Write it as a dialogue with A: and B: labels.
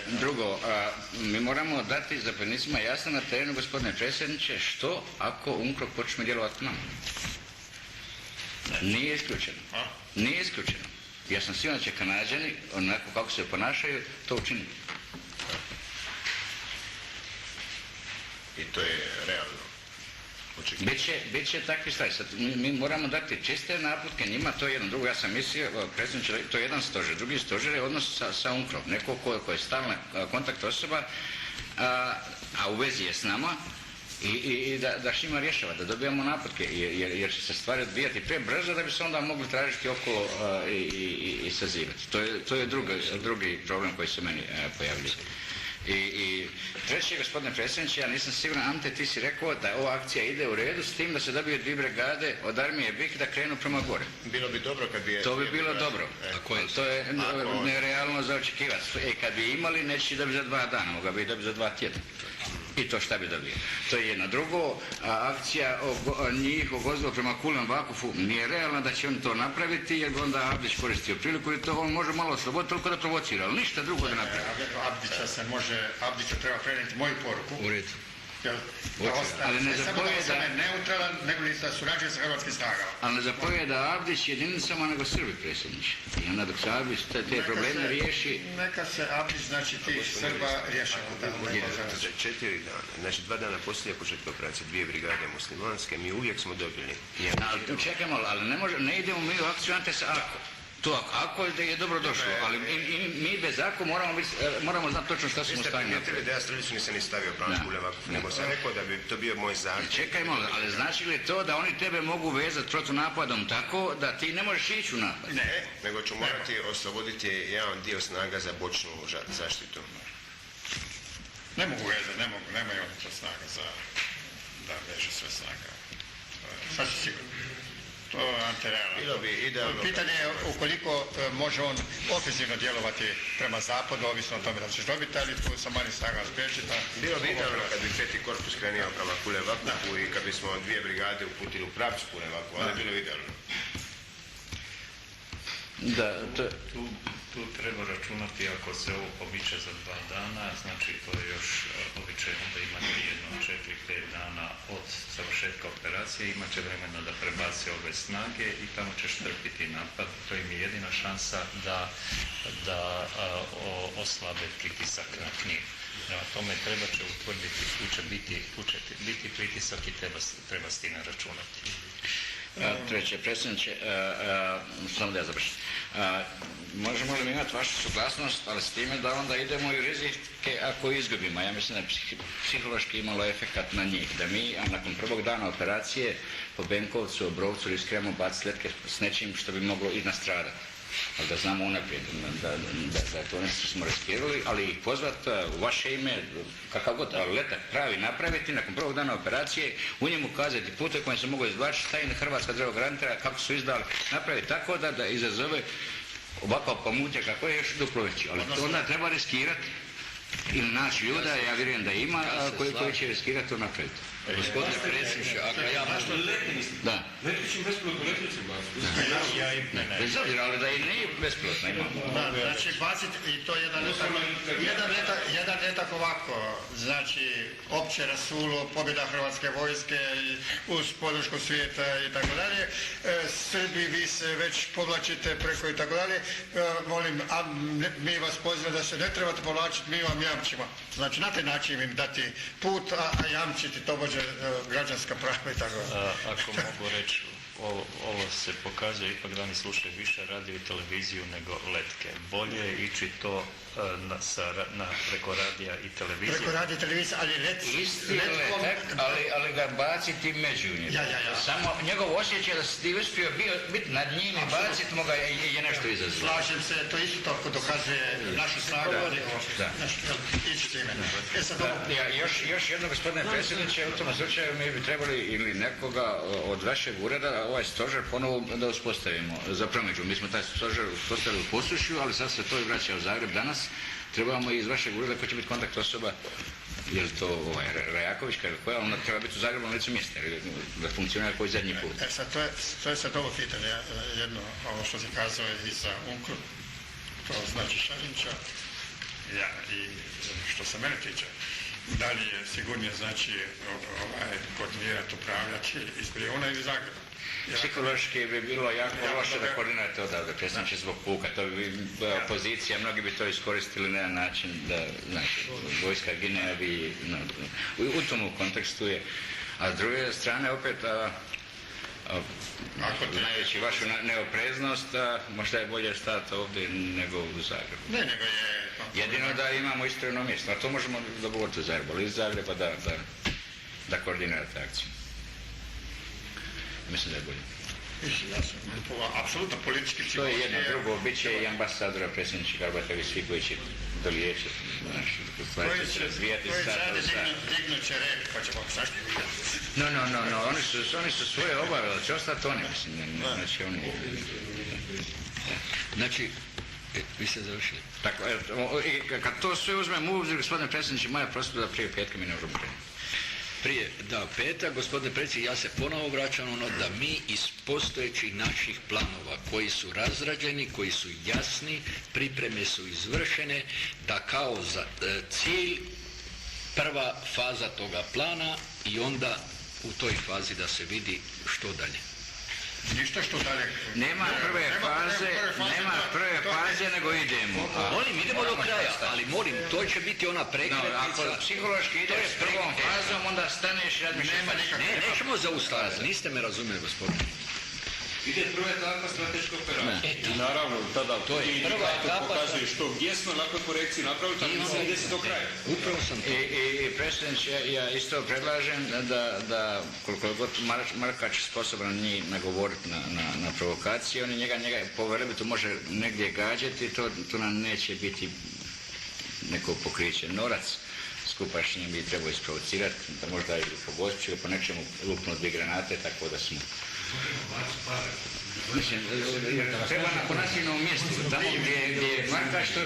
A: Drugo, mi moramo dati zapovjednicima jasno na terenu, gospodine predsjedniče, što ako UNCROC počne djelovati k nama. Nije isključeno. Nije isključeno. Ja sam siguran da će Kanađani, onako kako se ponašaju, to učiniti.
B: I to je realno.
A: Biće takvi stvari. Mi moramo dati čiste naputke njima, to je jedno. Drugo, ja sam mislio, predsjedniče, to je jedan stožer. Drugi stožer je odnos sa UNCROC. Neko ko je stalna kontakt osoba, a u vezi je s nama i da s njima rješava, da dobijamo naputke, jer će se stvari odvijati prebrzo da bi se onda mogli tražiti okolo i sazivati. To je drugi problem koji se meni pojavljuje. I treći, gospodine predsjedniče, ja nisam siguran, Ante, ti si rekao da ova akcija ide u redu s tim da se dobiju 2 brigade od armije BiH da krenu prema gore.
B: Bilo bi dobro kad bi...
A: To bi bilo dobro. To je nerealno za očekivati. Kad bi imali, neće dobiti za 2 dana, moga bi dobiti za 2 tjedna. I to šta bi dobio. To je jedno. Drugo, akcija njih ogozilo prema Kulen Vakufu nije realna da će on to napraviti, jer bi onda Abdić koristio priliku i to on može malo osloboditi, toliko da provocira, ali ništa drugo da napravi.
C: Abdiću treba prenijeti moju poruku.
A: U redu.
C: Ali ne zapovijeda neutralan, nego li da surađuje sa hrvatskim snagama.
A: Ali ne zapovijeda Abdić jedinicama nego Srbi, predsjedniče. I onda dok se Abdić te probleme riješi...
C: Neka se Abdić, znači tih Srba riješi.
B: Za 4 dana, znači 2 dana poslije početka operacije, 2 brigade muslimanske, mi uvijek smo dobili.
A: Ali čekajmo, ali ne idemo mi u akciju ante sa Ako. To ako je dobro došlo, ali mi bez ako moramo znati točno što smo stavili.
B: Vi ste primijetili da ja strelicu nisam ni stavio pravno Kulen Vakuf, nego sam rekao da bi to bio moj zahtjev.
A: Čekajmo, ali znači li to da oni tebe mogu vezati protunapadom tako da ti ne možeš ići u napad?
B: Ne, nego ću morati osloboditi jedan dio snaga za bočnu zaštitu.
C: Ne mogu vezati, nemaju oni to snaga da veže sve snaga. Sad si sigurno. To je antirealno.
B: Bilo bi idealno.
C: Pitanje je ukoliko može on ofenzivno djelovati prema zapadu, ovisno o tome da ćeš dobiti, ali tu sa manjim snaga spriječiti.
B: Bilo bi idealno kad bi 5. korpus krenio prema Kulen Vakufu i kad bismo 2 brigade uputili u pravcu Kulen Vakufu, ali bilo idealno.
D: Tu treba računati ako se ovo pomiče za 2 dana, znači to je još običajno da imate jedno 4-5 dana od završetka operacije, imat će vremena da prebace ove snage i tamo ćeš trpiti napad. To im je jedina šansa da oslabe pritisak na Knin. Prema tome treba će utvrditi tu će biti pritisak i treba s time računati.
A: Treće, predsjedniče, samo da ja završim. Možemo li imati vašu suglasnost, ali s time da onda idemo i u rizike ako izgubimo. Ja mislim da je psihološki imalo efekat na njih, da mi, a nakon prvog dana operacije po Benkovcu, Obrovcu riskiramo baciti letke s nečim što bi moglo i nastradati. Ali da znamo unaprijed, da je to nešto što smo riskirali, ali ih pozvati u vaše ime, kakav god, ali letak pravi napraviti, nakon prvog dana operacije, u njemu kazati pute koje se mogu izvlačiti, tajna Hrvatska drevog garantira, kako su izdali, napraviti tako da izazove ovakav pomutnja kako je još duplo veći. Ali to onda treba riskirati ili naći ljuda, ja vjerujem da ima, koji će riskirati to napraviti.
E: Gospodine predsjedniče, ako ja možda...
A: Da.
E: Letnićim bespilotnu letnicu
A: Bez obzira, ali da i nije bespilotna imamo.
C: Znači baciti, i to jedan letak ovako, znači opće rasulo, pobjeda Hrvatske vojske uz podršku svijeta i tako dalje. Srbi, vi se već povlačite preko i tako dalje. Molim, mi vas pozivamo da se ne trebate povlačiti, mi vam jamčimo. Znači na taj način im dati put, a jamčiti tobože građanska prava i tako dalje.
D: Ako mogu reći, ovo se pokazuje ipak da oni slušaju više radio i televiziju nego letke. Bolje je ići to preko radija i televizije.
C: Preko radija i televizije, ali
A: isti letak, ali ga baciti među njim. Samo njegov osjećaj da si ti uspio biti nad njim i baciti mu ga je nešto izazvalo.
C: Slažem se, to isto tako dokazuje našu snagu. Ići time.
A: Još jedno, gospodine predsjedniče, u tom slučaju mi bi trebali ili nekoga od vašeg ureda ovaj stožer ponovo da uspostavimo za promidžbu. Mi smo taj stožer uspostavili u Posušju, ali sad se to i vraća u Zagreb danas. Trebamo iz vašeg ureda koji će biti kontakt osoba, je li to Rajakovićka ili koja, ona treba biti u Zagrebu na licu mjesta, da funkcionira koji zadnji put.
C: Sad to je sad ovo pitanje, jedno, ovo što se kazao i za UNCROC, to znači Šarinča, I što se mene tiče, da li je sigurnije znači koordinirati, upravljati iz Brijuna ili Zagreba?
A: Psihološki bi bilo jako loše da koordinirate odavde, predsjedniče, zbog puka. To bi opozicija, mnogi bi to iskoristili na jedan način da, znači, vojska Gineja bi, u tom kontekstu je. A s druge strane, opet, najveći vašu neopreznost, možda je bolje stati ovdje nego u Zagrebu.
C: Ne, nego je...
A: Jedino da imamo istrojno mjesto, a to možemo dogovoriti u Zagrebu, ali iz Zagreba da koordinirate akciju. Mislim da je bolje.
C: Apsolutno politički
A: To
C: psihološki.
A: je jedno, drugo, bit će i ambasadora, predsjedniče Garbatovi, svi koji će doliječiti,
C: Koji će
A: razvijati
C: sad
A: status.
C: dignut će rep, pa ćemo zašto?
A: No, oni su svoje obave, da će ostati oni, mislim, znači oni...
E: Znači, vi ste završili.
A: Tako, kad to sve uzmem u obzir, gospodine predsjedniče, moja prostor da prije petka mi ne možemo krenuti.
E: Prije, da, petak, gospodine predsjedniče, ja se ponovo vraćam ono da mi iz postojećih naših planova koji su razrađeni, koji su jasni, pripreme su izvršene, da kao za cilj prva faza toga plana i onda u toj fazi da se vidi što dalje.
C: Ništa što dalje.
A: Nema prve faze, nego idemo.
E: Molim, idemo do kraja, ali molim, to će biti ona
A: Ako
E: prekretnica.
A: psihološki ideš s prvom fazom, onda staneš i razmišljaš.
E: Ne, nećemo zaustaviti, niste me razumjeli, gospodine.
F: Ide prva etapa strateške operacije.
E: Ne.
F: I naravno, tada
E: To je prva etapa.
F: pokazuje što gdje smo, nakon korekcije napraviti, ali mislim ide se do kraja.
E: Upravo sam to.
A: I predsjedniče, ja isto predlažem da koliko god Markač sposoban njih nagovoriti na provokacije, oni njega po velebitu može negdje gađati, to nam neće biti neko pokriće. Norac skupa s njim bi trebao isprovocirati, da možda ili po Gospiću ili po nečemu lupnu 2 granate, tako da smo... Mislim, treba na nasilnom mjestu, tamo gdje je Markač, to